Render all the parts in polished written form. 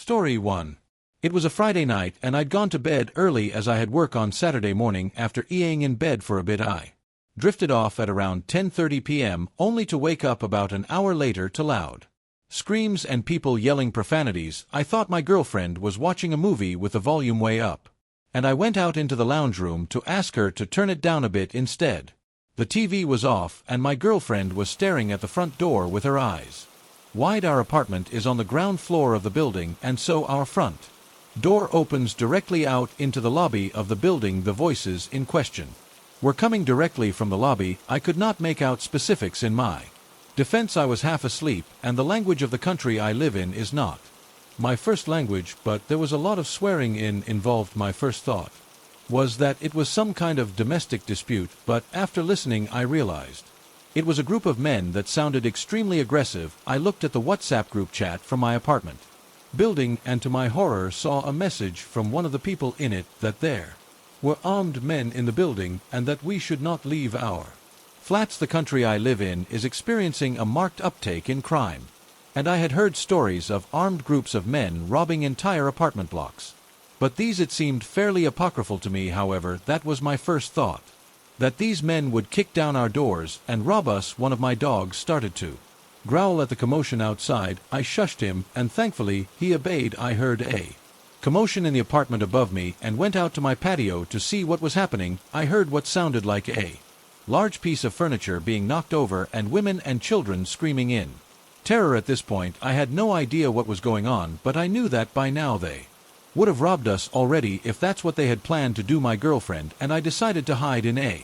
Story 1. It was a Friday night and I'd gone to bed early as I had work on Saturday morning. After eating in bed for a bit I drifted off at around 10:30 p.m. only to wake up about an hour later to loud screams and people yelling profanities. I thought my girlfriend was watching a movie with the volume way up, and I went out into the lounge room to ask her to turn it down a bit instead. The TV was off and my girlfriend was staring at the front door with her eyes wide. Our apartment is on the ground floor of the building, and so our front door opens directly out into the lobby of the building. The voices in question were coming directly from the lobby. I could not make out specifics. In my defense, I was half asleep, and the language of the country I live in is not my first language, but there was a lot of swearing involved. My first thought was that it was some kind of domestic dispute, but after listening I realized it was a group of men that sounded extremely aggressive. I looked at the WhatsApp group chat from my apartment building and to my horror saw a message from one of the people in it that there were armed men in the building and that we should not leave our flats. The country I live in is experiencing a marked uptake in crime, and I had heard stories of armed groups of men robbing entire apartment blocks. But these it seemed fairly apocryphal to me. However, that was my first thought, that these men would kick down our doors and rob us. One of my dogs started to growl at the commotion outside. I shushed him, and thankfully he obeyed. I heard a commotion in the apartment above me and went out to my patio to see what was happening. I heard what sounded like a large piece of furniture being knocked over and women and children screaming in terror. At this point I had no idea what was going on, but I knew that by now they would have robbed us already if that's what they had planned to do. My girlfriend and I decided to hide in a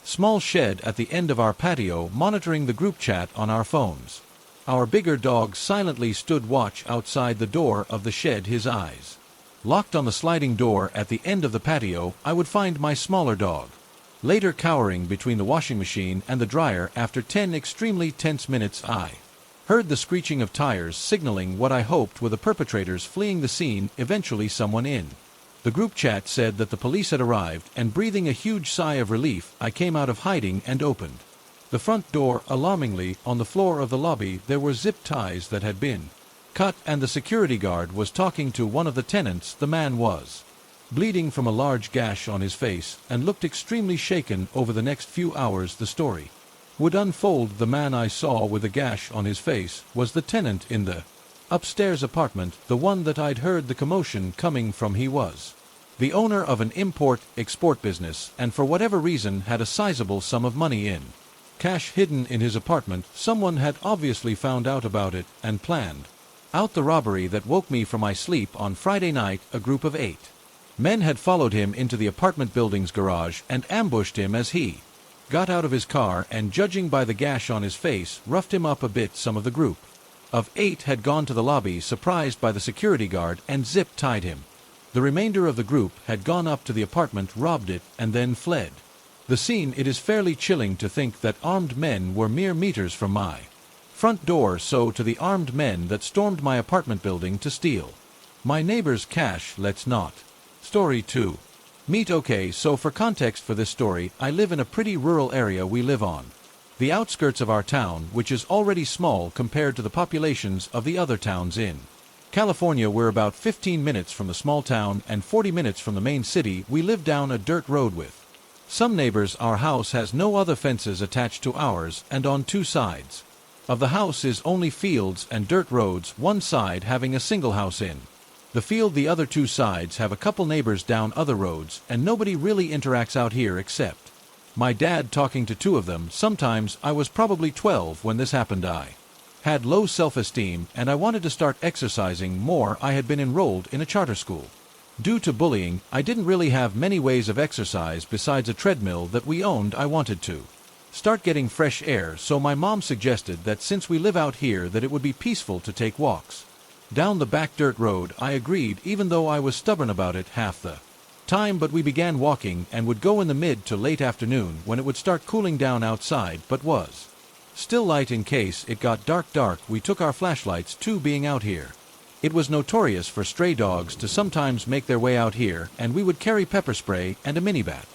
small shed at the end of our patio, monitoring the group chat on our phones. Our bigger dog silently stood watch outside the door of the shed, his eyes locked on the sliding door at the end of the patio. I would find my smaller dog later cowering between the washing machine and the dryer. After 10 extremely tense minutes I heard the screeching of tires, signaling what I hoped were the perpetrators fleeing the scene. Eventually someone in the group chat said that the police had arrived, and breathing a huge sigh of relief, I came out of hiding and opened the front door. Alarmingly, on the floor of the lobby there were zip ties that had been cut, and the security guard was talking to one of the tenants. The man was bleeding from a large gash on his face and looked extremely shaken. Over the next few hours the story would unfold. The man I saw with a gash on his face was the tenant in the upstairs apartment, the one that I'd heard the commotion coming from. He was the owner of an import-export business, and for whatever reason had a sizable sum of money in cash hidden in his apartment. Someone had obviously found out about it and planned out the robbery that woke me from my sleep on Friday night. A group of 8 men had followed him into the apartment building's garage and ambushed him as he got out of his car, and judging by the gash on his face, roughed him up a bit. Some of the group of 8 had gone to the lobby, surprised by the security guard, and zip-tied him. The remainder of the group had gone up to the apartment, robbed it, and then fled the scene. It is fairly chilling to think that armed men were mere meters from my front door. So to the armed men that stormed my apartment building to steal my neighbor's cash, let's not. Story 2. Meet. Okay, so for context for this story, I live in a pretty rural area. We live on the outskirts of our town, which is already small compared to the populations of the other towns in California. We're about 15 minutes from the small town and 40 minutes from the main city. We live down a dirt road with some neighbors. Our house has no other fences attached to ours, and on 2 sides of the house is only fields and dirt roads, one side having a single house in the field. The other 2 sides have a couple neighbors down other roads, and nobody really interacts out here except my dad talking to 2 of them. Sometimes I was probably 12 when this happened. I had low self-esteem and I wanted to start exercising more. I had been enrolled in a charter school. Due to bullying, I didn't really have many ways of exercise besides a treadmill that we owned. I wanted to start getting fresh air, so my mom suggested that since we live out here that it would be peaceful to take walks down the back dirt road. I agreed, even though I was stubborn about it half the time. But we began walking and would go in the mid to late afternoon when it would start cooling down outside but was still light in case it got dark. We took our flashlights too, being out here it was notorious for stray dogs to sometimes make their way out here, and we would carry pepper spray and a mini bat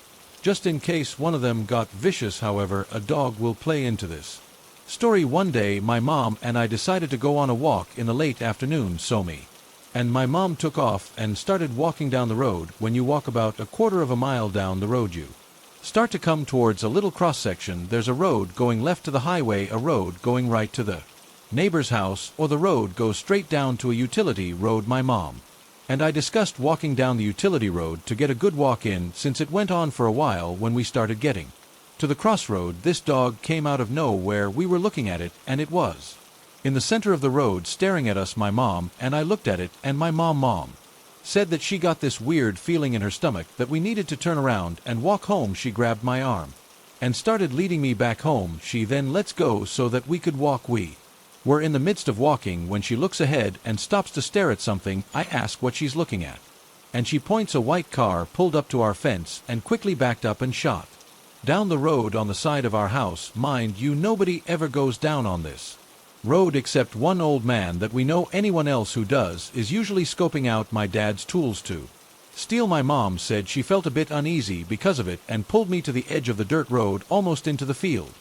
just in case one of them got vicious. However, a dog will play into this story. One day my mom and I decided to go on a walk in the late afternoon. So me And my mom took off and started walking down the road. When you walk about a quarter of a mile down the road, you start to come towards a little cross-section. There's a road going left to the highway, a road going right to the neighbor's house, or the road goes straight down to a utility road. My mom and I discussed walking down the utility road to get a good walk in, since it went on for a while. When we started getting to the crossroad, this dog came out of nowhere. We were looking at it, and it was in the center of the road staring at us. My mom and I looked at it, and my mom said that she got this weird feeling in her stomach that we needed to turn around and walk home. She grabbed my arm and started leading me back home. She then let's go so that we could walk. We were in the midst of walking when she looks ahead and stops to stare at something. I ask what she's looking at, and she points. A white car pulled up to our fence and quickly backed up and shot down the road on the side of our house. Mind you, nobody ever goes down on this road except one old man that we know. Anyone else who does is usually scoping out my dad's tools to steal. My mom said she felt a bit uneasy because of it and pulled me to the edge of the dirt road, almost into the field.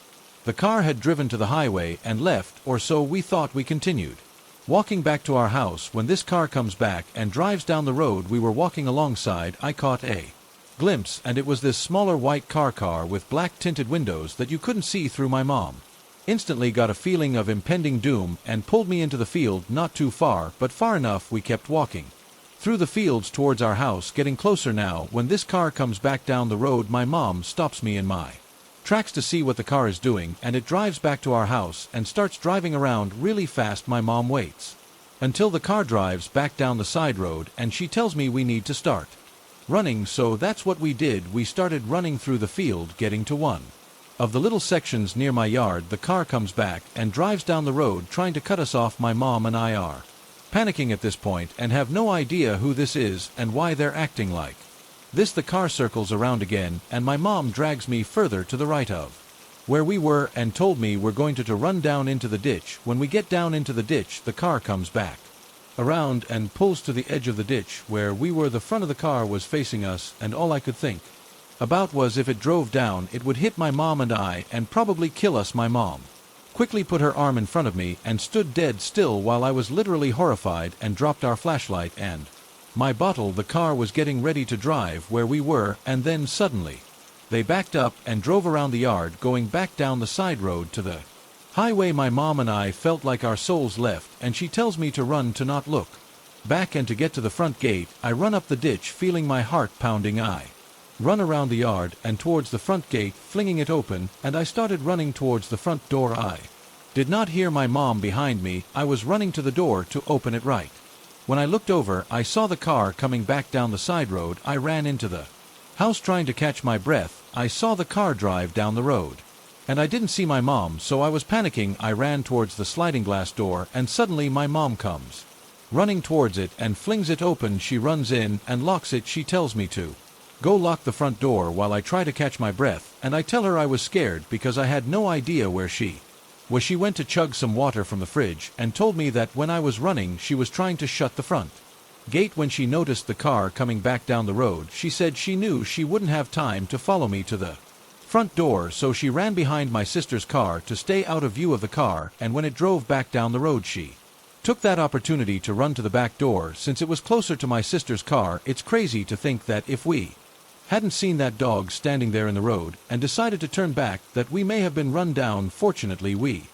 The car had driven to the highway and left, or so we thought. We continued walking back to our house when this car comes back and drives down the road we were walking alongside. I caught a glimpse, and it was this smaller white car with black tinted windows that you couldn't see through. My mom instantly got a feeling of impending doom and pulled me into the field. Not too far, but far enough. We kept walking through the fields towards our house, getting closer now. When this car comes back down the road, my mom stops me in my tracks to see what the car is doing, and it drives back to our house and starts driving around really fast. My mom waits until the car drives back down the side road, and she tells me we need to start running. So that's what we did. We started running through the field, getting to one of the little sections near my yard. The car comes back and drives down the road, trying to cut us off. My mom and I are panicking at this point and have no idea who this is and why they're acting like this. The car circles around again, and my mom drags me further to the right of where we were and told me we're going to run down into the ditch. When we get down into the ditch, the car comes back around and pulls to the edge of the ditch where we were. The front of the car was facing us, and all I could think about was if it drove down, it would hit my mom and I and probably kill us. My mom quickly put her arm in front of me and stood dead still while I was literally horrified and dropped our flashlight and my bottle. The car was getting ready to drive where we were, and then suddenly they backed up and drove around the yard, going back down the side road to the highway. My mom and I felt like our souls left, and she tells me to run, to not look back, and to get to the front gate. I run up the ditch, feeling my heart pounding. I run around the yard and towards the front gate, flinging it open, and I started running towards the front door. I did not hear my mom behind me. I was running to the door to open it. Right when I looked over, I saw the car coming back down the side road. I ran into the house trying to catch my breath. I saw the car drive down the road, and I didn't see my mom, so I was panicking. I ran towards the sliding glass door, and suddenly my mom comes running towards it and flings it open. She runs in and locks it. She tells me to go lock the front door while I try to catch my breath, and I tell her I was scared because I had no idea where she was. She went to chug some water from the fridge and told me that when I was running, she was trying to shut the front gate. When she noticed the car coming back down the road, she said she knew she wouldn't have time to follow me to the front door, so she ran behind my sister's car to stay out of view of the car, and when it drove back down the road, she took that opportunity to run to the back door since it was closer to my sister's car. It's crazy to think that if we hadn't seen that dog standing there in the road and decided to turn back, that we may have been run down. Fortunately, we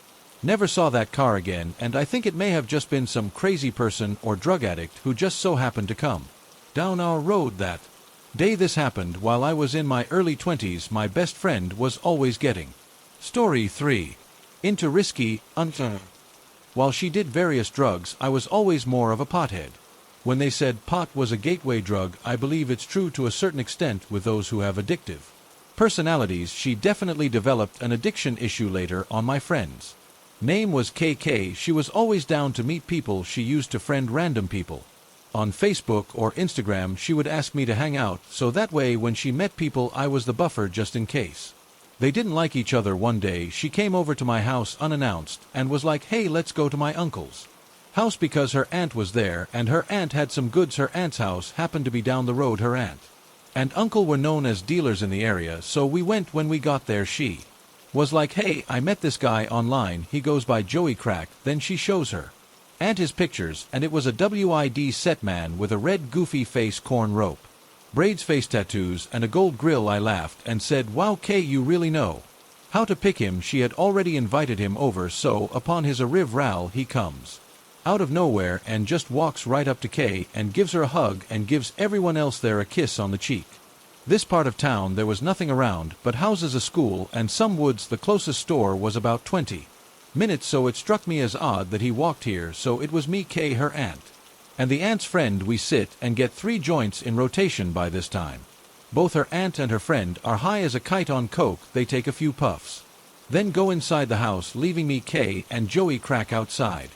never saw that car again, and I think it may have just been some crazy person or drug addict who just so happened to come down our road that day. This happened while I was in my early 20s. My best friend was always getting story 3 into risky, while she did various drugs. I was always more of a pothead. When they said pot was a gateway drug, I believe it's true to a certain extent with those who have addictive personalities. She definitely developed an addiction issue later on. My friend's name was KK. She was always down to meet people. She used to friend random people on Facebook or Instagram. She would ask me to hang out, so that way when she met people, I was the buffer just in case they didn't like each other. One day she came over to my house unannounced and was like, "Hey, let's go to my uncle's house," because her aunt was there and her aunt had some goods. Her aunt's house happened to be down the road. Her aunt and uncle were known as dealers in the area, so we went. When we got there, she was like, "Hey, I met this guy online. He goes by Joey Crack." Then she shows her And his pictures, and it was a WID set man with a red goofy face corn rope, braids, face tattoos, and a gold grill. I laughed and said, "Wow, Kay, you really know how to pick him." She had already invited him over, so upon his arrival he comes out of nowhere and just walks right up to Kay and gives her a hug and gives everyone else there a kiss on the cheek. This part of town there was nothing around but houses, a school, and some woods. The closest store was about 20 minutes, so it struck me as odd that he walked here. So it was me, Kay, her aunt, and the aunt's friend. We sit and get 3 joints in rotation by this time. Both her aunt and her friend are high as a kite on coke. They take a few puffs, then go inside the house, leaving me, Kay, and Joey crack outside.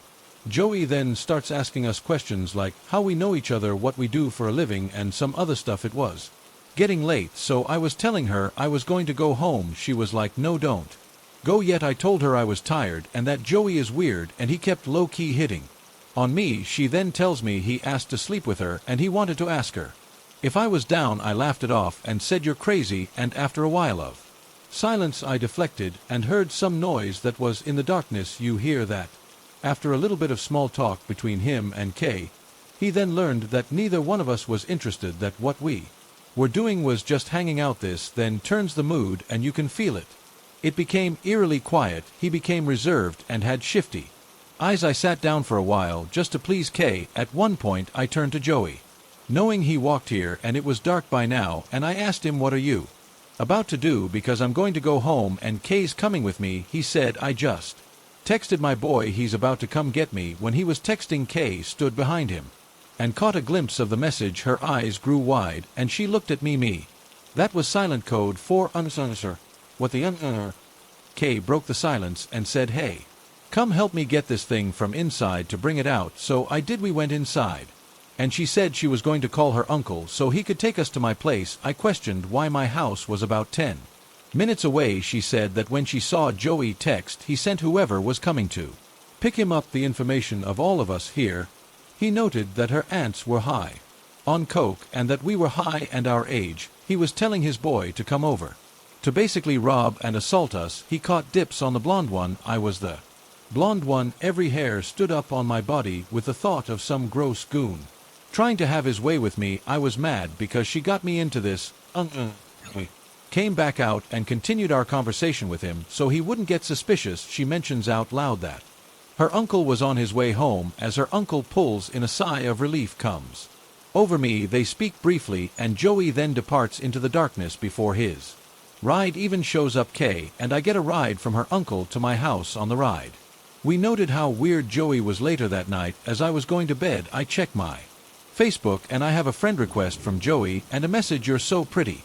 Joey then starts asking us questions like how we know each other, what we do for a living, and some other stuff. It was getting late, so I was telling her I was going to go home. She was like, "No, don't go yet." I told her I was tired and that Joey is weird, and he kept low-key hitting on me. She then tells me he asked to sleep with her and he wanted to ask her if I was down. I laughed it off and said, "You're crazy," and after a while of silence I deflected and heard some noise that was in the darkness. You hear that? After a little bit of small talk between him and Kay, he then learned that neither one of us was interested, that what we were doing was just hanging out. This then turns the mood and you can feel it. It became eerily quiet. He became reserved and had shifty eyes. I sat down for a while just to please Kay. At one point I turned to Joey, knowing he walked here and it was dark by now, and I asked him, "What are you about to do?" "Because I'm going to go home and Kay's coming with me," he said. "I just texted my boy, he's about to come get me." When he was texting, Kay stood behind him and caught a glimpse of the message. Her eyes grew wide and she looked at me. That was silent code for unanswer. What the Kay broke the silence and said, "Hey, come help me get this thing from inside to bring it out." So I did. We went inside and she said she was going to call her uncle so he could take us to my place. I questioned why my house was about 10 minutes away. She said that when she saw Joey text, he sent whoever was coming to pick him up the information of all of us here. He noted that her aunts were high on coke and that we were high and our age. He was telling his boy to come over to basically rob and assault us. He caught dips on the blonde one. I was the blonde one. Every hair stood up on my body with the thought of some gross goon trying to have his way with me. I was mad because she got me into this. Came back out and continued our conversation with him so he wouldn't get suspicious. She mentions out loud that her uncle was on his way home. As her uncle pulls in, a sigh of relief comes over me. They speak briefly and Joey then departs into the darkness. Before his ride even shows up Kay, and I get a ride from her uncle to my house. On the ride, we noted how weird Joey was. Later that night, as I was going to bed, I check my Facebook and I have a friend request from Joey and a message, "You're so pretty.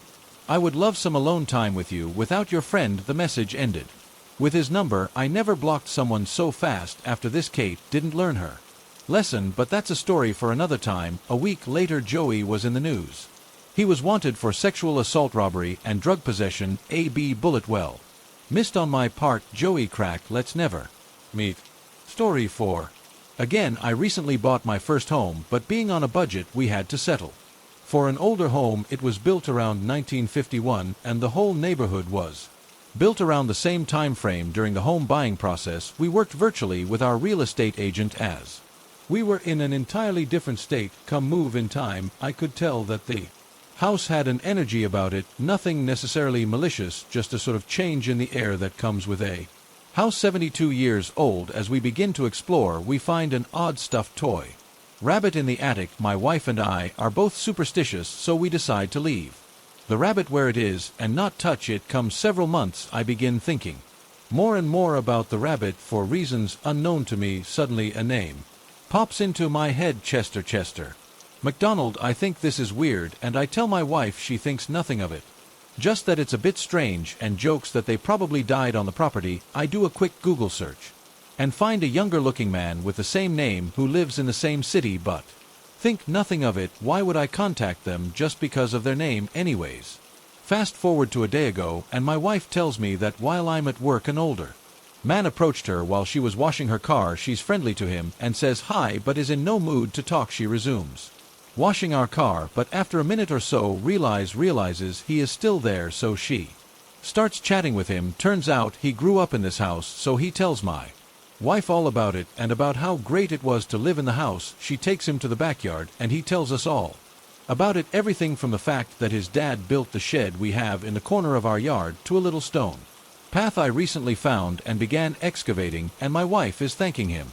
I would love some alone time with you. Without your friend." The message ended with his number. I never blocked someone so fast. After this, Kate didn't learn her lesson, but that's a story for another time. A week later, Joey was in the news. He was wanted for sexual assault, robbery, and drug possession. A.B. bullet well missed on my part. Joey cracked. Let's never meet. Story 4. Again, I recently bought my first home, but being on a budget, we had to settle for an older home. It was built around 1951, and the whole neighborhood was built around the same time frame. During the home buying process, we worked virtually with our real estate agent as we were in an entirely different state. Come move-in time, I could tell that the house had an energy about it, nothing necessarily malicious, just a sort of change in the air that comes with a house 72 years old. As we begin to explore, we find an odd stuffed toy rabbit in the attic. My wife and I are both superstitious, so we decide to leave the rabbit where it is and not touch it. Come several months, I begin thinking more and more about the rabbit for reasons unknown to me. Suddenly a name pops into my head, Chester McDonald. I think this is weird, and I tell my wife. She thinks nothing of it, just that it's a bit strange, and jokes that they probably died on the property. I do a quick Google search and find a younger-looking man with the same name who lives in the same city, but think nothing of it. Why would I contact them just because of their name anyways? Fast forward to a day ago, and my wife tells me that while I'm at work, an older man approached her while she was washing her car. She's friendly to him and says hi, but is in no mood to talk. She resumes washing our car, but after a minute or so realizes he is still there, so she starts chatting with him. Turns out he grew up in this house, so he tells my Wife all about it and about how great it was to live in the house. She takes him to the backyard and he tells us all about it, everything from the fact that his dad built the shed we have in the corner of our yard to a little stone path I recently found and began excavating, and my wife is thanking him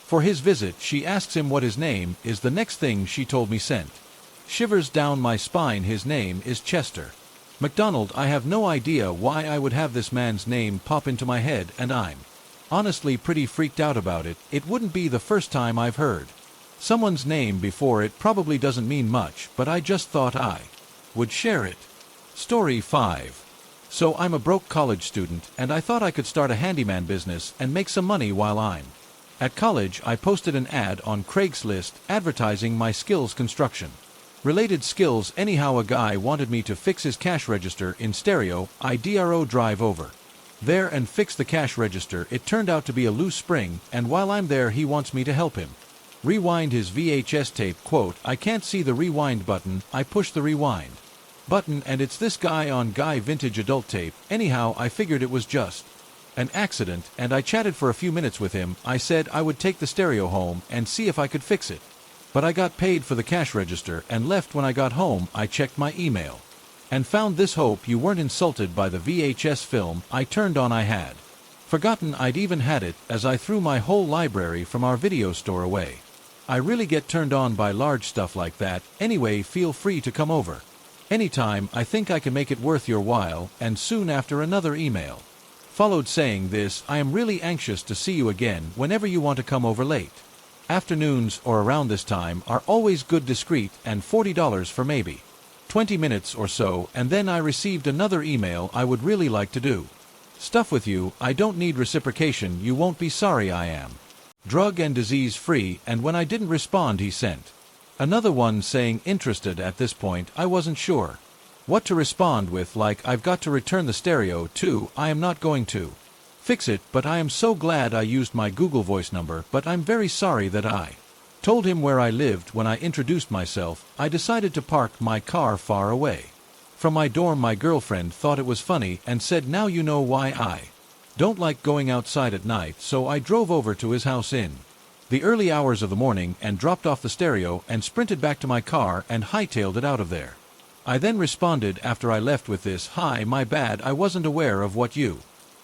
for his visit. She asks him what his name is. The next thing she told me sent shivers down my spine. His name is Chester McDonald. I have no idea why I would have this man's name pop into my head, and I'm honestly pretty freaked out about it. It wouldn't be the first time I've heard someone's name before. It probably doesn't mean much, but I just thought I would share it. Story 5. So I'm a broke college student, and I thought I could start a handyman business and make some money while I'm at college. I posted an ad on Craigslist advertising my skills, construction related skills. Anyhow, a guy wanted me to fix his cash register in stereo. I drive over there and fix the cash register. It turned out to be a loose spring, and while I'm there he wants me to help him rewind his VHS tape. Quote, I can't see the rewind button. I push the rewind button and it's this guy on Guy vintage adult tape. Anyhow, I figured it was just an accident, and I chatted for a few minutes with him. I said I would take the stereo home and see if I could fix it, but I got paid for the cash register and left. When I got home, I checked my email and found this. Hope you weren't insulted by the VHS film I turned on. I had forgotten I'd even had it, as I threw my whole library from our video store away. I really get turned on by large stuff like that. Anyway, feel free to come over anytime. I think I can make it worth your while. And soon after, another email followed saying this: I am really anxious to see you again whenever you want to come over. Late afternoons or around this time are always good. Discreet, and $40 for maybe 20 minutes or so. And then I received another email: I would really like to do stuff with you. I don't need reciprocation. You won't be sorry. I am drug and disease free. And when I didn't respond, he sent another one saying interested. At this point, I wasn't sure what to respond with, like I've got to return the stereo too. I am not going to fix it, but I am so glad I used my Google Voice number. But I'm very sorry that I told him where I lived when I introduced myself. I decided to park my car far away from my dorm. My girlfriend thought it was funny and said, now you know why I don't like going outside at night. So I drove over to his house in the early hours of the morning and dropped off the stereo and sprinted back to my car and hightailed it out of there. I then responded after I left with this: hi, my bad, I wasn't aware of what you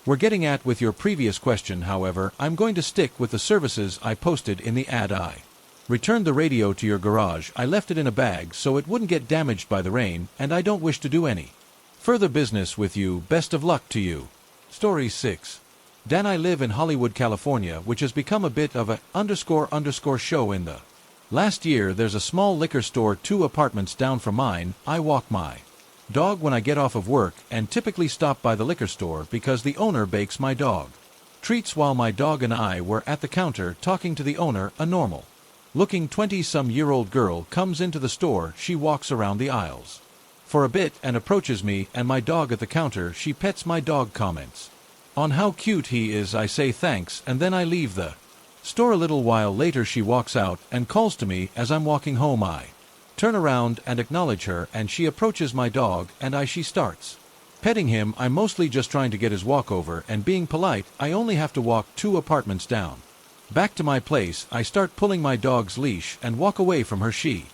were getting at with your previous question. However, I'm going to stick with the services I posted in the ad. I returned the radio to your garage. I left it in a bag so it wouldn't get damaged by the rain, and I don't wish to do any further business with you. Best of luck to you. Story 6. Dan, I live in Hollywood, California, which has become a bit of a __ show in the last year. There's a small liquor store 2 apartments down from mine. I walk my dog when I get off of work and typically stop by the liquor store because the owner bakes my dog treats. While my dog and I were at the counter talking to the owner, a normal looking 20-some-year-old girl comes into the store. She walks around the aisles for a bit and approaches me and my dog at the counter. She pets my dog, comments on how cute he is. I say thanks, and then I leave the store. A little while later, she walks out and calls to me. As I'm walking home, I turn around and acknowledge her, and she approaches my dog, and she starts petting him. I'm mostly just trying to get his walk over and being polite. I only have to walk 2 apartments down back to my place. I start pulling my dog's leash and walk away from her. She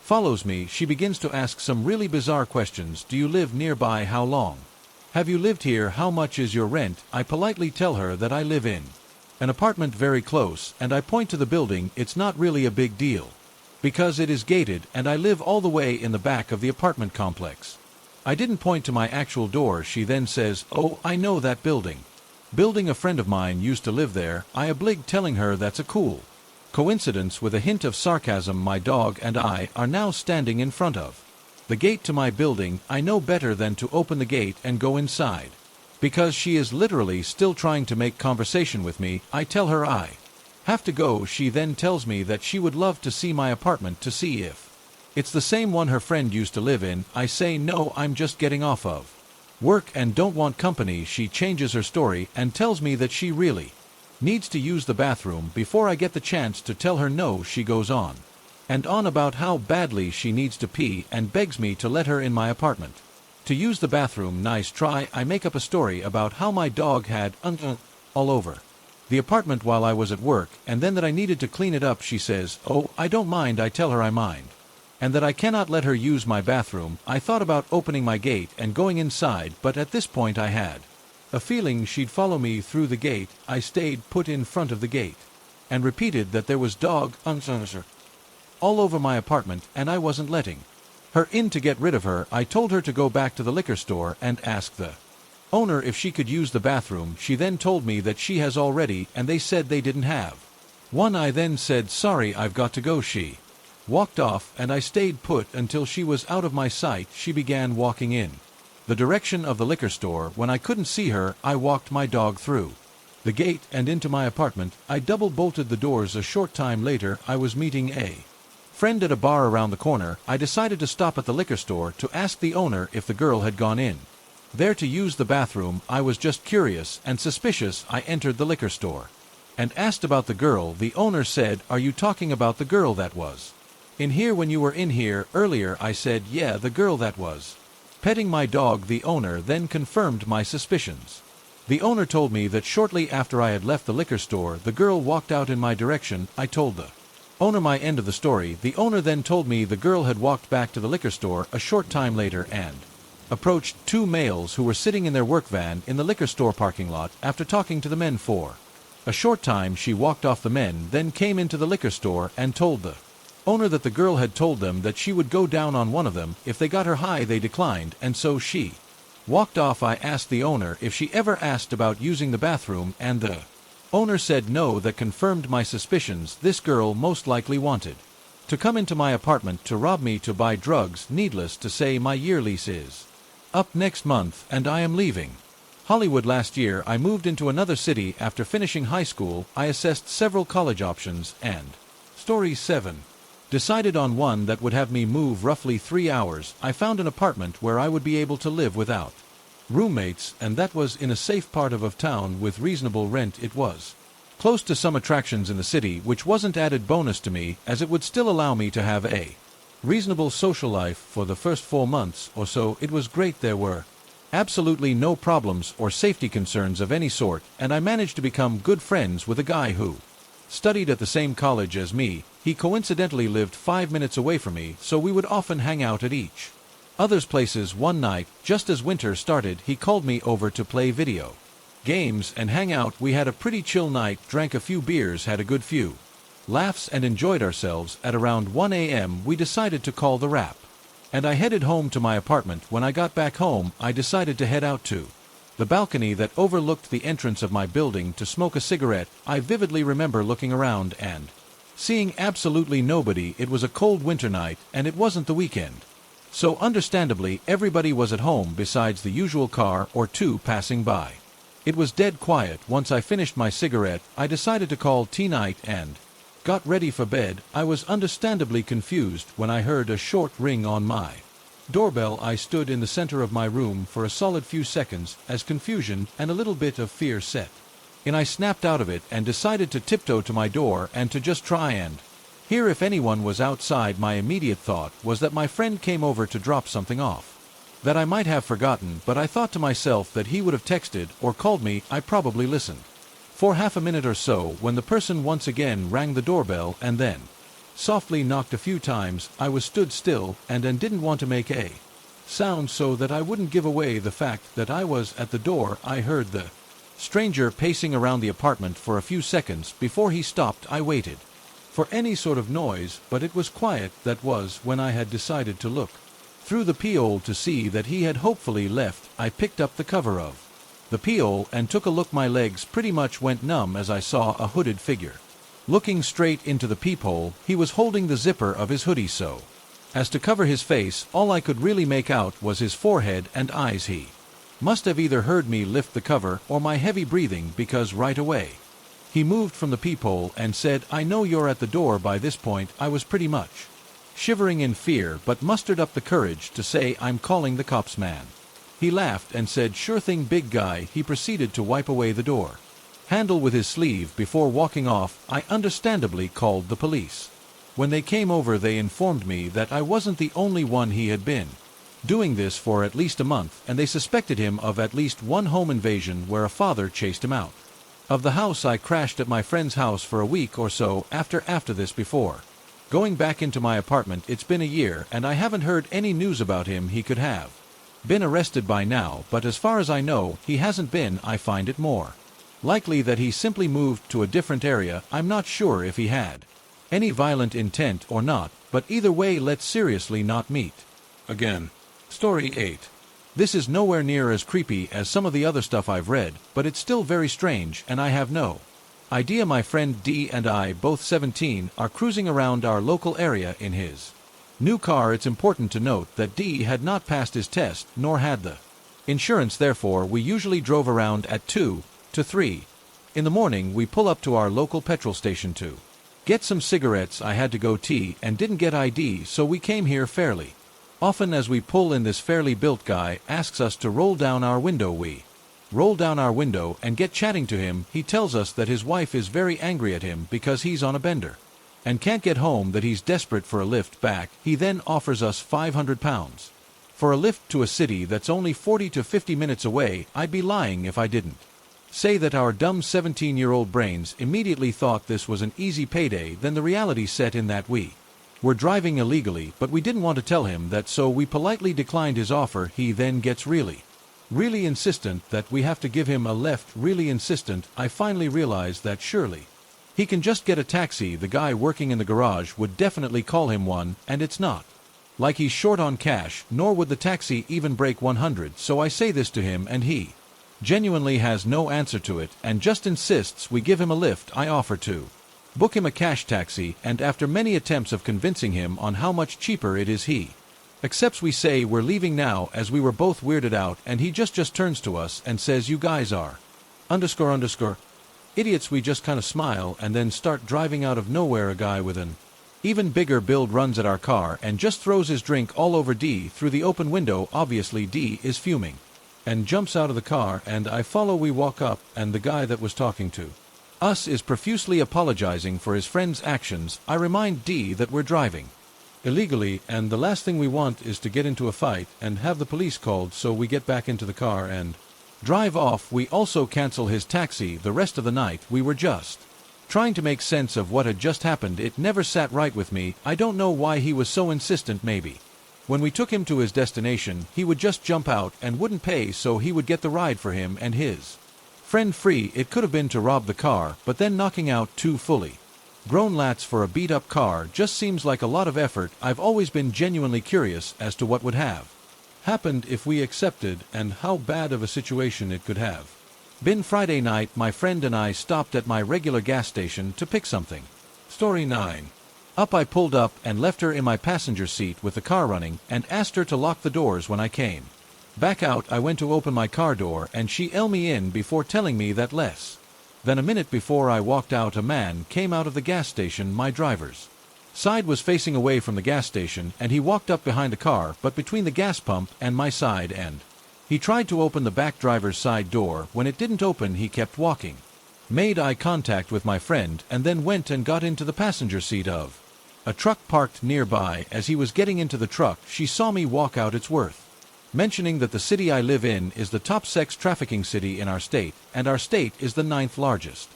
follows me. She begins to ask some really bizarre questions. Do you live nearby? How long have you lived here? How much is your rent? I politely tell her that I live in an apartment very close, and I point to the building. It's not really a big deal because it is gated, and I live all the way in the back of the apartment complex. I didn't point to my actual door. She then says, oh, I know that building. A friend of mine used to live there. I obliged, telling her that's a cool coincidence. With a hint of sarcasm, my dog and I are now standing in front of the gate to my building. I know better than to open the gate and go inside because she is literally still trying to make conversation with me. I tell her I have to go. She then tells me that she would love to see my apartment to see if it's the same one her friend used to live in. I say no, I'm just getting off of work and don't want company. She changes her story and tells me that she really needs to use the bathroom. Before I get the chance to tell her no, she goes on and on about how badly she needs to pee and begs me to let her in my apartment to use the bathroom. Nice try. I make up a story about how my dog had all over the apartment while I was at work, and then that I needed to clean it up. She says, "Oh, I don't mind." I tell her I mind. And that I cannot let her use my bathroom. I thought about opening my gate and going inside, but at this point I had a feeling she'd follow me through the gate. I stayed put in front of the gate and repeated that there was dog all over my apartment, and I wasn't letting her in. To get rid of her, I told her to go back to the liquor store and ask the owner if she could use the bathroom. She then told me that she has already, and they said they didn't have one. I then said, "Sorry, I've got to go." She walked off, and I stayed put until she was out of my sight. She began walking in the direction of the liquor store. When I couldn't see her, I walked my dog through the gate and into my apartment. I double-bolted the doors. A short time later, I was meeting a friend at a bar around the corner. I decided to stop at the liquor store to ask the owner if the girl had gone in there to use the bathroom. I was just curious and suspicious. I entered the liquor store and asked about the girl. The owner said, "Are you talking about the girl that was in here when you were in here earlier?" I said, "Yeah, the girl that was petting my dog." The owner then confirmed my suspicions. The owner told me that shortly after I had left the liquor store, the girl walked out in my direction. I told the owner my end of the story. The owner then told me the girl had walked back to the liquor store a short time later and approached two males who were sitting in their work van in the liquor store parking lot. After talking to the men for a short time, she walked off. The men then came into the liquor store and told the owner that the girl had told them that she would go down on one of them if they got her high. They declined, and so she walked off. I asked the owner if she ever asked about using the bathroom, and the owner said no. That confirmed my suspicions. This girl most likely wanted to come into my apartment to rob me, to buy drugs. Needless to say, my year lease is up next month, and I am leaving Hollywood. Last year, I moved into another city after finishing high school. I assessed several college options and Story 7 decided on one that would have me move roughly 3 hours. I found an apartment where I would be able to live without roommates, and that was in a safe part of town with reasonable rent. It was close to some attractions in the city, which wasn't added bonus to me, as it would still allow me to have a reasonable social life for the first 4 months or so. It was great. There were absolutely no problems or safety concerns of any sort, and I managed to become good friends with a guy who studied at the same college as me. He coincidentally lived 5 minutes away from me, so we would often hang out at each other's places. One night, just as winter started, he called me over to play video games and hang out. We had a pretty chill night, drank a few beers, had a good few laughs, and enjoyed ourselves. At around 1 a.m. we decided to call the wrap, and I headed home to my apartment. When I got back home, I decided to head out to the balcony that overlooked the entrance of my building to smoke a cigarette. I vividly remember looking around and seeing absolutely nobody. It was a cold winter night, and it wasn't the weekend, so understandably everybody was at home besides the usual car or two passing by. It was dead quiet. Once I finished my cigarette, I decided to call T-night and got ready for bed. I was understandably confused when I heard a short ring on my doorbell. I stood in the center of my room for a solid few seconds as confusion and a little bit of fear set in. I snapped out of it and decided to tiptoe to my door and to just try and hear if anyone was outside. My immediate thought was that my friend came over to drop something off that I might have forgotten, but I thought to myself that he would have texted or called me. I probably listened for half a minute or so when the person once again rang the doorbell and then softly knocked a few times. I was stood still and didn't want to make a sound so that I wouldn't give away the fact that I was at the door. I heard the stranger pacing around the apartment for a few seconds before he stopped. I waited for any sort of noise, but it was quiet. That was when I had decided to look through the peephole to see that he had hopefully left. I picked up the cover of the peephole and took a look. My legs pretty much went numb as I saw a hooded figure looking straight into the peephole. He was holding the zipper of his hoodie so as to cover his face. All I could really make out was his forehead and eyes. He must have either heard me lift the cover or my heavy breathing, because right away he moved from the peephole and said, "I know you're at the door." By this point I was pretty much shivering in fear, but mustered up the courage to say, "I'm calling the cops, man." He laughed and said, "Sure thing, big guy." He proceeded to wipe away the door handle with his sleeve before walking off. I understandably called the police. When they came over, they informed me that I wasn't the only one. He had been doing this for at least a month, and they suspected him of at least one home invasion where a father chased him out. Of the house I crashed at my friend's house for a week or so after this before. Going back into my apartment, it's been a year and I haven't heard any news about him. He could have been arrested by now, but as far as I know, he hasn't been. I find it more likely that he simply moved to a different area. I'm not sure if he had any violent intent or not, but either way, let's seriously not meet again. Story 8. This is nowhere near as creepy as some of the other stuff I've read, but it's still very strange, and I have no idea. My friend D and I, both 17, are cruising around our local area in his new car. It's important to note that D had not passed his test, nor had the insurance. Therefore, we usually drove around at 2 to 3 in the morning. We pull up to our local petrol station to get some cigarettes. I had to go tea and didn't get ID, so we came here fairly often. As we pull in, this fairly built guy asks us to roll down our window. We roll down our window and get chatting to him. He tells us that his wife is very angry at him because he's on a bender and can't get home, that he's desperate for a lift back. He then offers us £500 for a lift to a city that's only 40 to 50 minutes away. I'd be lying if I didn't say that our dumb 17-year-old brains immediately thought this was an easy payday. Then the reality set in that we were driving illegally, but we didn't want to tell him that, so we politely declined his offer. He then gets really insistent that we have to give him a lift. Really insistent. I finally realized that surely he can just get a taxi. The guy working in the garage would definitely call him one, and it's not like he's short on cash, nor would the taxi even break 100. So I say this to him, and he genuinely has no answer to it and just insists we give him a lift. I offer to book him a cash taxi, and after many attempts of convincing him on how much cheaper it is, he accepts. We say we're leaving now, as we were both weirded out, and he just turns to us and says, "You guys are ___ idiots." We just kind of smile and then start driving. Out of nowhere, a guy with an even bigger build runs at our car and just throws his drink all over D through the open window. Obviously D is fuming and jumps out of the car, and I follow. We walk up, and the guy that was talking to us is profusely apologizing for his friend's actions. I remind D that we're driving illegally, and the last thing we want is to get into a fight and have the police called, so we get back into the car and drive off. We also cancel his taxi. The rest of the night we were just trying to make sense of what had just happened. It never sat right with me. I don't know why he was so insistent. Maybe when we took him to his destination, he would just jump out and wouldn't pay, so he would get the ride for him and his friend free. It could have been to rob the car, but then knocking out two fully grown lats for a beat-up car just seems like a lot of effort. I've always been genuinely curious as to what would have happened if we accepted, and how bad of a situation it could have been. Friday night, my friend and I stopped at my regular gas station to pick something. Story 9. Up, I pulled up and left her in my passenger seat with the car running and asked her to lock the doors. When I came back out, I went to open my car door and she let me in before telling me that less than a minute before I walked out, a man came out of the gas station. My driver's side was facing away from the gas station, and he walked up behind the car, but between the gas pump and my side, and he tried to open the back driver's side door. When it didn't open, he kept walking, made eye contact with my friend, and then went and got into the passenger seat of a truck parked nearby. As he was getting into the truck, she saw me walk out. It's worth mentioning that the city I live in is the top sex trafficking city in our state, and our state is the 9th largest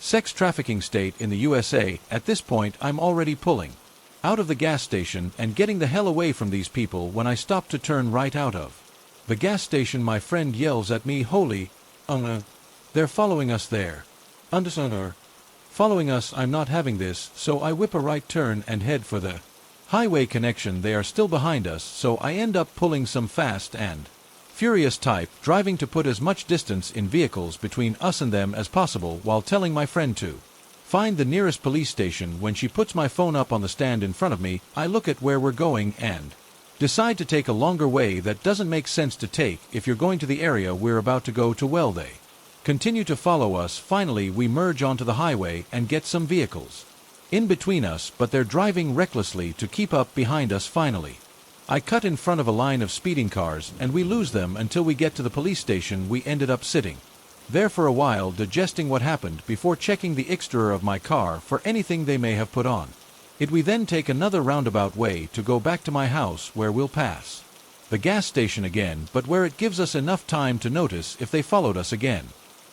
sex trafficking state in the USA. At this point, I'm already pulling out of the gas station and getting the hell away from these people when I stop to turn right out of the gas station. My friend yells at me, "Holy, they're following us there. Understand, following us." I'm not having this, so I whip a right turn and head for the highway connection. They are still behind us, so I end up pulling some fast and furious type, driving to put as much distance in vehicles between us and them as possible, while telling my friend to find the nearest police station. When she puts my phone up on the stand in front of me, I look at where we're going and decide to take a longer way that doesn't make sense to take if you're going to the area we're about to go to. Well, they continue to follow us. Finally, we merge onto the highway and get some vehicles in between us, but they're driving recklessly to keep up behind us. Finally, I cut in front of a line of speeding cars, and we lose them until we get to the police station. We ended up sitting there for a while, digesting what happened before checking the exterior of my car for anything they may have put on it. We then take another roundabout way to go back to my house, where we'll pass the gas station again, but where it gives us enough time to notice if they followed us again.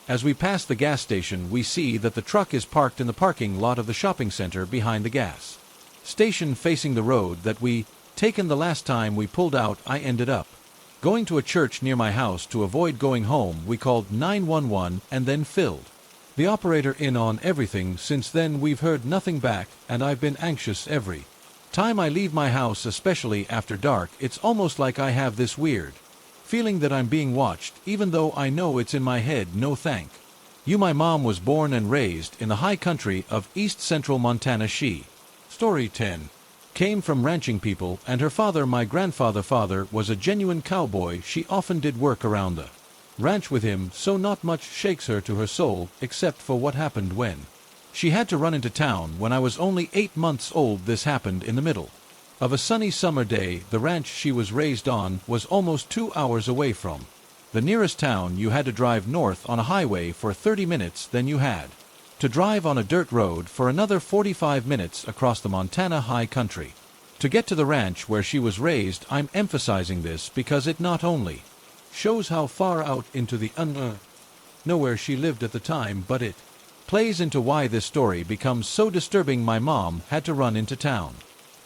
As we pass the gas station, we see that the truck is parked in the parking lot of the shopping center behind the gas station facing the road that we taken the last time we pulled out. I ended up going to a church near my house. To avoid going home, we called 911 and then filled the operator in on everything. Since then we've heard nothing back, and I've been anxious every time I leave my house, especially after dark. It's almost like I have this weird feeling that I'm being watched, even though I know it's in my head. No thank you. My mom was born and raised in the high country of East Central Montana. She Story 10 came from ranching people, and her father, my grandfather, was a genuine cowboy. She often did work around the ranch with him, so not much shakes her to her soul, except for what happened when she had to run into town when I was only 8 months old. This happened in the middle of a sunny summer day. The ranch she was raised on was almost 2 hours away from the nearest town. You had to drive north on a highway for 30 minutes, then you had to drive on a dirt road for another 45 minutes across the Montana high country to get to the ranch where she was raised. I'm emphasizing this because it not only shows how far out into the nowhere she lived at the time, but it plays into why this story becomes so disturbing. My mom had to run into town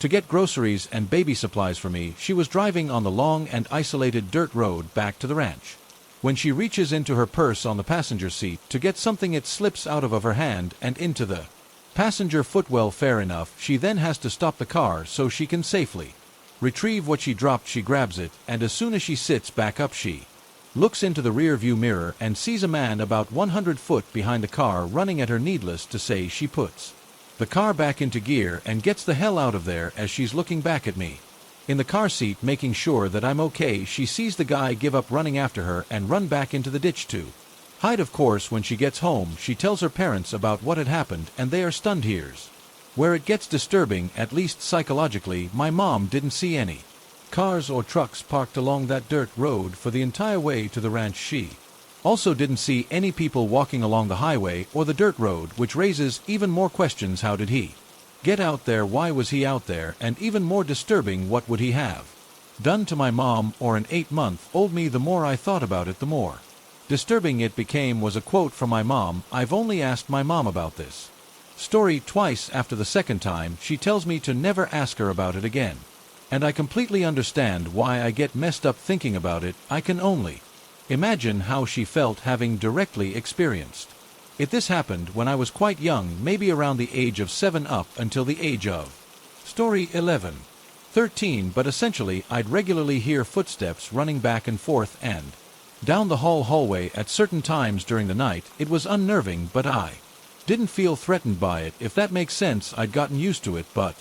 to get groceries and baby supplies for me. She was driving on the long and isolated dirt road back to the ranch. When she reaches into her purse on the passenger seat to get something, it slips out of her hand and into the passenger footwell. Fair enough, she then has to stop the car so she can safely retrieve what she dropped. She grabs it, and as soon as she sits back up, she looks into the rear view mirror and sees a man about 100 foot behind the car running at her. Needless to say, she puts the car back into gear and gets the hell out of there. As she's looking back at me in the car seat, making sure that I'm okay, she sees the guy give up running after her and run back into the ditch to hide. Of course, when she gets home, she tells her parents about what had happened, and they are stunned. Here's where it gets disturbing, at least psychologically. My mom didn't see any cars or trucks parked along that dirt road for the entire way to the ranch. She also didn't see any people walking along the highway or the dirt road, which raises even more questions. How did he get out there? Why was he out there? And even more disturbing, what would he have done to my mom or an 8-month-old me? The more I thought about it, the more disturbing it became. Was a quote from my mom. I've only asked my mom about this story twice. After the second time, she tells me to never ask her about it again. And I completely understand why I get messed up thinking about it. I can only imagine how she felt having directly experienced it. This happened when I was quite young, maybe around the age of 7 up until the age of Story 11, 13, but essentially I'd regularly hear footsteps running back and forth and down the hallway at certain times during the night. It was unnerving, but I didn't feel threatened by it, if that makes sense. I'd gotten used to it, but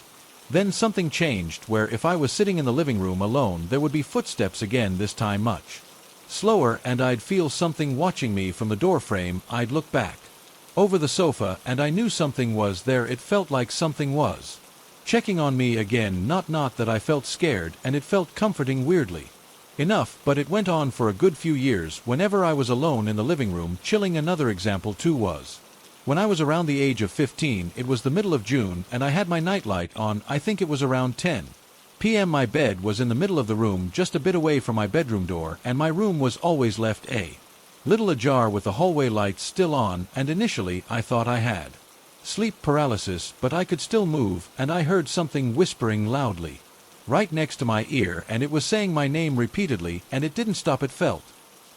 then something changed where if I was sitting in the living room alone, there would be footsteps again, this time much slower, and I'd feel something watching me from the doorframe. I'd look back over the sofa, and I knew something was there. It felt like something was checking on me again. Not that I felt scared, and it felt comforting weirdly enough, but it went on for a good few years whenever I was alone in the living room, chilling. Another example too was when I was around the age of 15. It was the middle of June, and I had my nightlight on. I think it was around 10 p.m. My bed was in the middle of the room, just a bit away from my bedroom door, and my room was always left a little ajar with the hallway lights still on, and initially I thought I had sleep paralysis, but I could still move, and I heard something whispering loudly right next to my ear, and it was saying my name repeatedly, and it didn't stop. It felt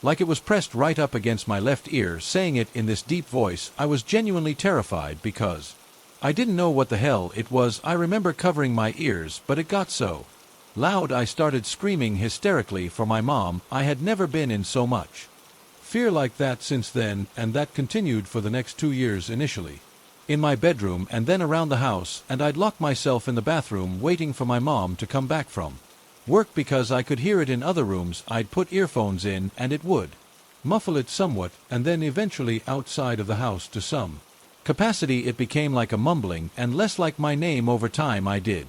like it was pressed right up against my left ear, saying it in this deep voice. I was genuinely terrified because I didn't know what the hell it was. I remember covering my ears, but it got so loud I started screaming hysterically for my mom. I had never been in so much fear like that since then, and that continued for the next 2 years, initially in my bedroom and then around the house, and I'd lock myself in the bathroom waiting for my mom to come back from work because I could hear it in other rooms. I'd put earphones in and it would muffle it somewhat, and then eventually outside of the house to some capacity it became like a mumbling and less like my name. Over time I did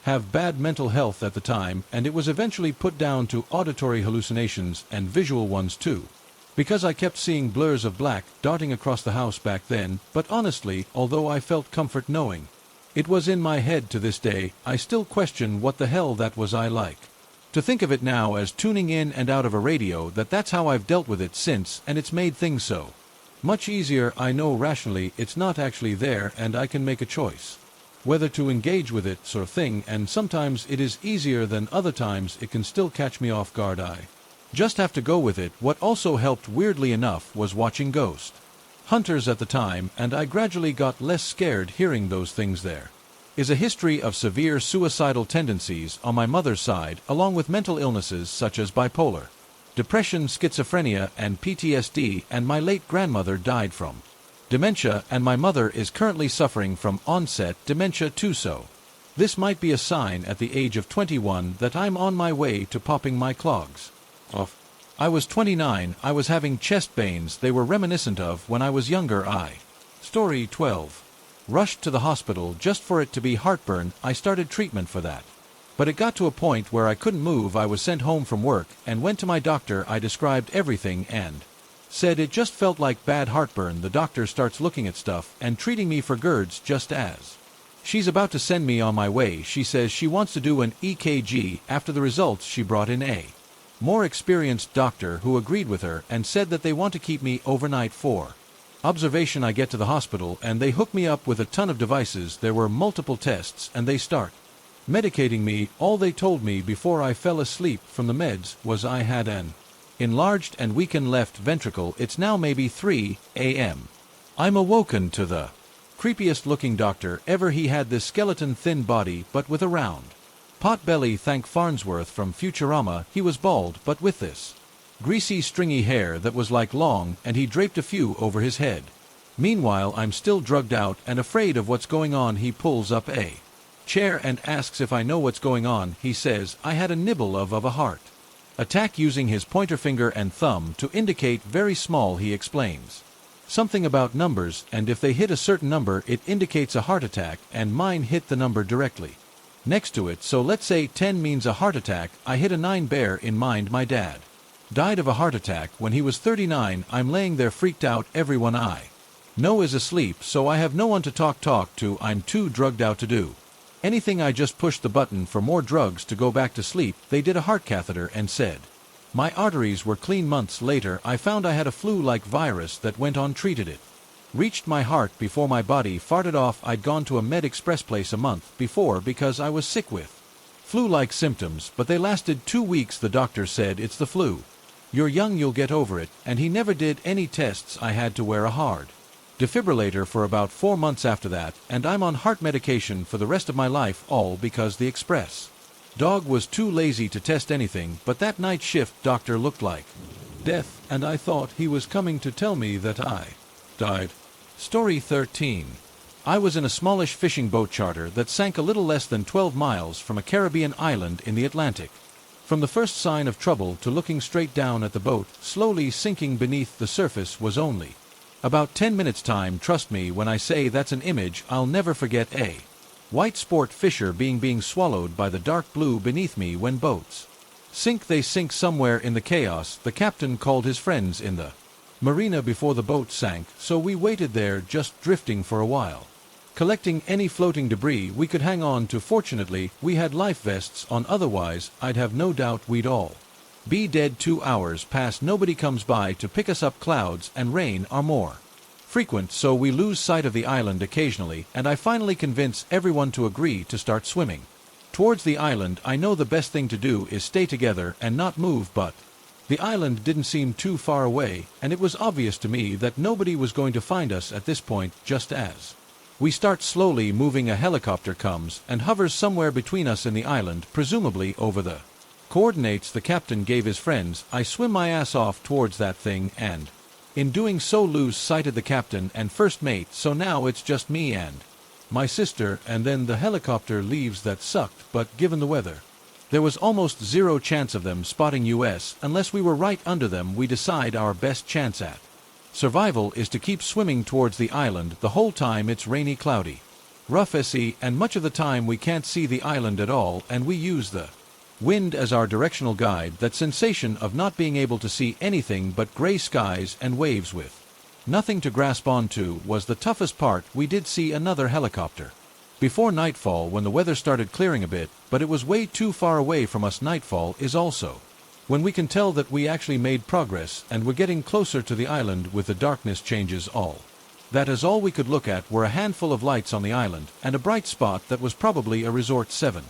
have bad mental health at the time, and it was eventually put down to auditory hallucinations and visual ones too, because I kept seeing blurs of black darting across the house back then. But honestly, although I felt comfort knowing it was in my head to this day, I still question what the hell that was. I like to think of it now as tuning in and out of a radio. That's how I've dealt with it since, and it's made things so Much easier. I know rationally it's not actually there and I can make a choice whether to engage with it, sort of thing, and sometimes it is easier than other times. It can still catch me off guard. I just have to go with it. What also helped, weirdly enough, was watching Ghost Hunters at the time, and I gradually got less scared hearing those things. There is a history of severe suicidal tendencies on my mother's side, along with mental illnesses such as bipolar, depression, schizophrenia, and PTSD, and my late grandmother died from dementia, and my mother is currently suffering from onset dementia too. So this might be a sign at the age of 21 that I'm on my way to popping my clogs off. I was 29, I was having chest pains. They were reminiscent of when I was younger. Story 12. Rushed to the hospital just for it to be heartburn. I started treatment for that, but it got to a point where I couldn't move. I was sent home from work and went to my doctor. I described everything and said it just felt like bad heartburn. The doctor starts looking at stuff and treating me for GERDs just as she's about to send me on my way. She says she wants to do an EKG. After the results, she brought in a more experienced doctor who agreed with her and said that they want to keep me overnight for observation. I get to the hospital and they hook me up with a ton of devices. There were multiple tests and they start medicating me. All they told me before I fell asleep from the meds was I had an enlarged and weakened left ventricle. It's now maybe 3 a.m. I'm awoken to the creepiest looking doctor ever. He had this skeleton thin body but with a round pot belly. Thank Farnsworth from Futurama. He was bald but with this greasy stringy hair that was like long, and he draped a few over his head. Meanwhile, I'm still drugged out and afraid of what's going on. He pulls up a chair and asks if I know what's going on. He says I had a nibble of a heart attack, using his pointer finger and thumb to indicate very small. He explains something about numbers, and if they hit a certain number it indicates a heart attack, and mine hit the number directly next to it. So let's say 10 means a heart attack. I hit a 9. Bear in mind my dad died of a heart attack when he was 39. I'm laying there freaked out. Everyone I know is asleep, so I have no one to talk to. I'm too drugged out to do anything. I just pushed the button for more drugs to go back to sleep. They did a heart catheter and said my arteries were clean. Months later I found I had a flu-like virus that went on treated. It reached my heart before my body farted off. I'd gone to a Med Express place a month before because I was sick with flu-like symptoms, but they lasted 2 weeks. The doctor said it's the flu. You're young, you'll get over it, and he never did any tests. I had to wear a hard defibrillator for about 4 months after that, and I'm on heart medication for the rest of my life, all because the express dog was too lazy to test anything. But that night shift doctor looked like death, and I thought he was coming to tell me that I died. Story 13. I was in a smallish fishing boat charter that sank a little less than 12 miles from a Caribbean island in the Atlantic. From the first sign of trouble to looking straight down at the boat slowly sinking beneath the surface was only about 10 minutes time. Trust me when I say that's an image I'll never forget. A white sport fisher being swallowed by the dark blue beneath me. When boats sink, they sink somewhere in the chaos. The captain called his friends in the marina before the boat sank, so we waited there just drifting for a while, collecting any floating debris we could hang on to. Fortunately, we had life vests on, otherwise I'd have no doubt we'd all be dead. 2 hours pass, nobody comes by to pick us up. Clouds and rain are more frequent, so we lose sight of the island occasionally, and I finally convince everyone to agree to start swimming towards the island. I know the best thing to do is stay together and not move, but the island didn't seem too far away, and it was obvious to me that nobody was going to find us at this point. Just as we start slowly moving, a helicopter comes and hovers somewhere between us and the island, presumably over the coordinates the captain gave his friends. I swim my ass off towards that thing, and in doing so lose sighted the captain and first mate, so now it's just me and my sister, and then the helicopter leaves. That sucked, but given the weather there was almost zero chance of them spotting us unless we were right under them. We decide our best chance at survival is to keep swimming towards the island the whole time. It's rainy, cloudy, rough sea, and much of the time we can't see the island at all, and we use the wind as our directional guide. That sensation of not being able to see anything but gray skies and waves with nothing to grasp onto was the toughest part. We did see another helicopter before nightfall when the weather started clearing a bit, but it was way too far away from us. Nightfall is also When we can tell that we actually made progress and we're getting closer to the island with the darkness changes all. That is all we could look at were a handful of lights on the island and a bright spot that was probably a resort 7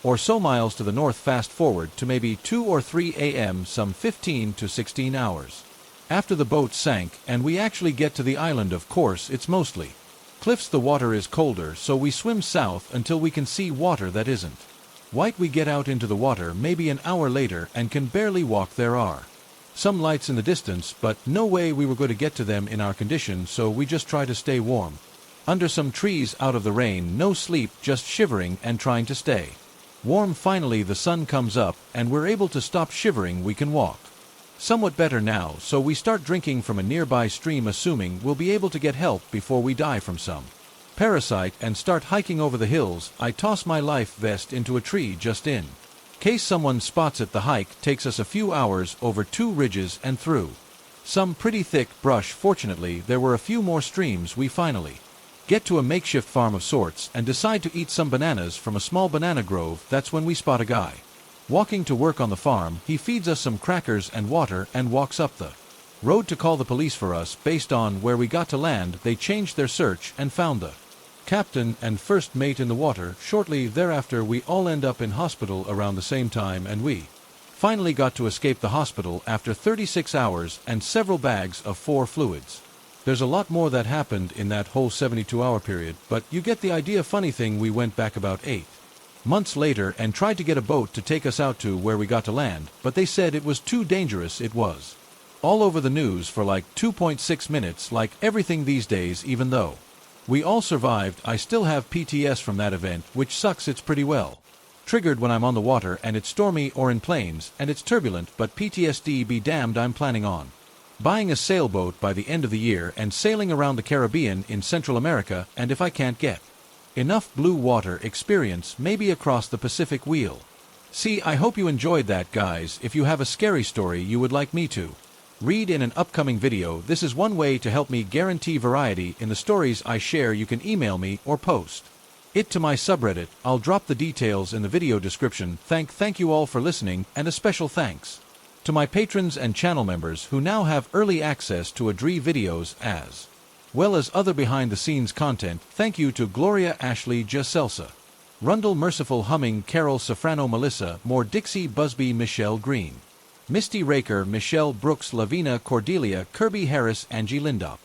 or so miles to the north. Fast forward to maybe 2 or 3 a.m. some 15 to 16 hours. After the boat sank and we actually get to the island, of course it's mostly cliffs. The water is colder, so we swim south until we can see water that isn't white. We get out into the water maybe an hour later and can barely walk. There are some lights in the distance, but no way we were going to get to them in our condition, so we just try to stay warm under some trees out of the rain. No sleep, just shivering and trying to stay warm. Finally the sun comes up and we're able to stop shivering. We can walk somewhat better now, so we start drinking from a nearby stream, assuming we'll be able to get help before we die from some parasite, and start hiking over the hills. I toss my life vest into a tree just in case someone spots it. The hike takes us a few hours over 2 ridges and through some pretty thick brush. Fortunately, there were a few more streams. We finally get to a makeshift farm of sorts and decide to eat some bananas from a small banana grove. That's when we spot a guy walking to work on the farm. He feeds us some crackers and water and walks up the road to call the police for us. Based on where we got to land, they changed their search and found the captain and first mate in the water. Shortly thereafter we all end up in hospital around the same time, and we finally got to escape the hospital after 36 hours and several bags of 4 fluids. There's a lot more that happened in that whole 72-hour period, but you get the idea. Funny thing, we went back about 8 months later and tried to get a boat to take us out to where we got to land, but they said it was too dangerous. It was all over the news for like 2.6 minutes, like everything these days. Even though we all survived, I still have PTS from that event, which sucks. It's pretty well triggered when I'm on the water and it's stormy or in planes and it's turbulent, but PTSD be damned. I'm planning on buying a sailboat by the end of the year and sailing around the Caribbean in Central America, and if I can't get enough blue water experience, maybe across the Pacific wheel. See, I hope you enjoyed that, guys. If you have a scary story you would like me to read in an upcoming video, this is one way to help me guarantee variety in the stories I share. You can email me or post it to my subreddit. I'll drop the details in the video description. Thank you all for listening, and a special thanks to my patrons and channel members who now have early access to Adri videos as well as other behind-the-scenes content. Thank you to Gloria, Ashley, Jacelsa, Rundle, Merciful, Humming, Carol, Safrano, Melissa, Moore, Dixie, Busby, Michelle Green, Misty Raker, Michelle Brooks, Lavina, Cordelia, Kirby Harris, Angie Lindop,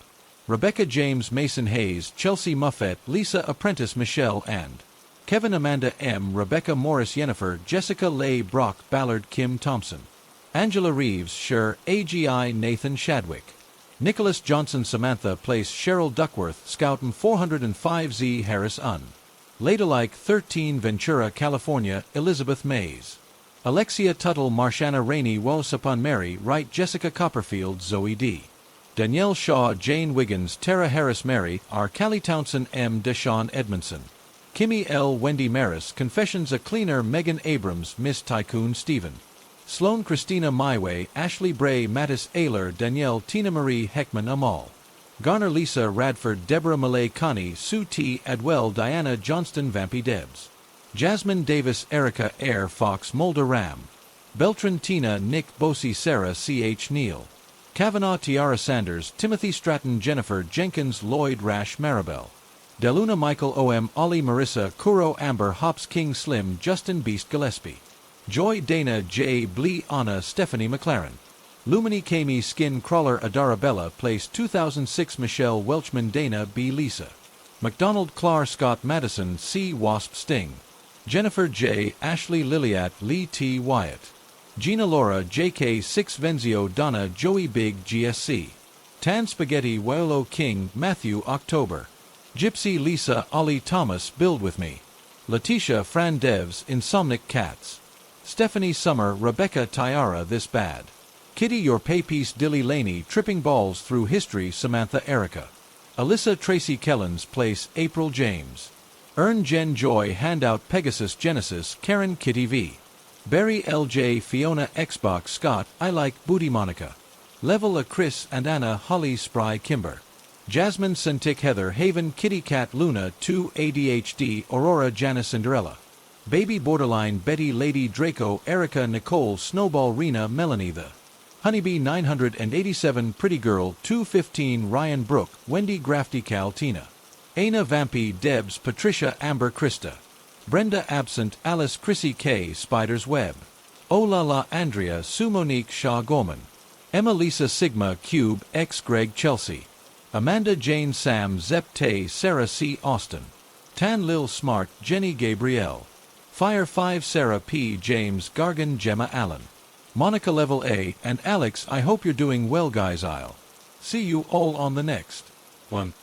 Rebecca James, Mason Hayes, Chelsea Muffet, Lisa Apprentice, Michelle and Kevin, Amanda M, Rebecca Morris, Yennefer, Jessica Leigh, Brock Ballard, Kim Thompson, Angela Reeves, Sher, AGI, Nathan Shadwick, Nicholas Johnson, Samantha Place, Cheryl Duckworth, Scoutin 405Z, Harris Ladylike 13, Ventura, California, Elizabeth Mays, Alexia Tuttle, Marshana Rainey, Wells upon Mary, Wright, Jessica Copperfield, Zoe D, Danielle Shaw, Jane Wiggins, Tara Harris, Mary R, Callie Townsend, M, Deshawn Edmondson, Kimmy L, Wendy Maris, Confessions a Cleaner, Megan Abrams, Miss Tycoon Stephen, Sloan, Christina Myway, Ashley Bray, Mattis Ayler, Danielle, Tina Marie Heckman, Amal Garner, Lisa Radford, Deborah Malay, Connie, Sue T, Adwell, Diana Johnston, Vampy Debs, Jasmine Davis, Erica Air, Fox, Mulder Ram, Beltran, Tina, Nick, Bosie, Sarah, C.H. Neal, Kavanaugh, Tiara Sanders, Timothy Stratton, Jennifer Jenkins, Lloyd Rash, Maribel, Deluna, Michael O.M., Ollie, Marissa, Kuro, Amber, Hops, King, Slim, Justin, Beast, Gillespie, Joy, Dana, J, Blee, Anna, Stephanie McLaren, Lumini, Kami, Skin Crawler, Adara Bella, Place 2006, Michelle Welchman, Dana B, Lisa McDonald, Clar, Scott Madison, C, Wasp, Sting, Jennifer J, Ashley Liliat, Lee T, Wyatt, Gina Laura, J.K. 6, Venzio, Donna, Joey Big, GSC, Tan Spaghetti, Wailo King, Matthew, October, Gypsy, Lisa, Ollie Thomas, Build With Me, Letitia, Fran Devs, Insomniac Cats, Stephanie Summer, Rebecca Tyara, This Bad, Kitty, Your Pay Piece, Dilly Laney, Tripping Balls Through History, Samantha Erica, Alyssa Tracy Kellens, Place, April James, Earn Jen Joy, Handout Pegasus Genesis, Karen Kitty V, Barry LJ, Fiona Xbox, Scott, I Like Booty Monica, Level A Chris and Anna, Holly Spry Kimber, Jasmine Centik Heather Haven, Kitty Cat Luna 2 ADHD, Aurora Janice Cinderella, Baby Borderline Betty Lady Draco Erica Nicole Snowball Rena Melanie the Honeybee 987 Pretty Girl 215 Ryan Brooke Wendy Grafty Cal Tina Aina Vampy Debs Patricia Amber Krista Brenda Absent Alice Chrissy K Spider's Web Oh La La Andrea Sue Monique Shaw Gorman Emma Lisa Sigma Cube X Greg Chelsea Amanda Jane Sam Zep Tay Sarah C Austin Tan Lil Smart Jenny Gabrielle Fire 5 Sarah P James Gargan Gemma Allen Monica Level A and Alex. I hope you're doing well, guys. I'll see you all on the next one.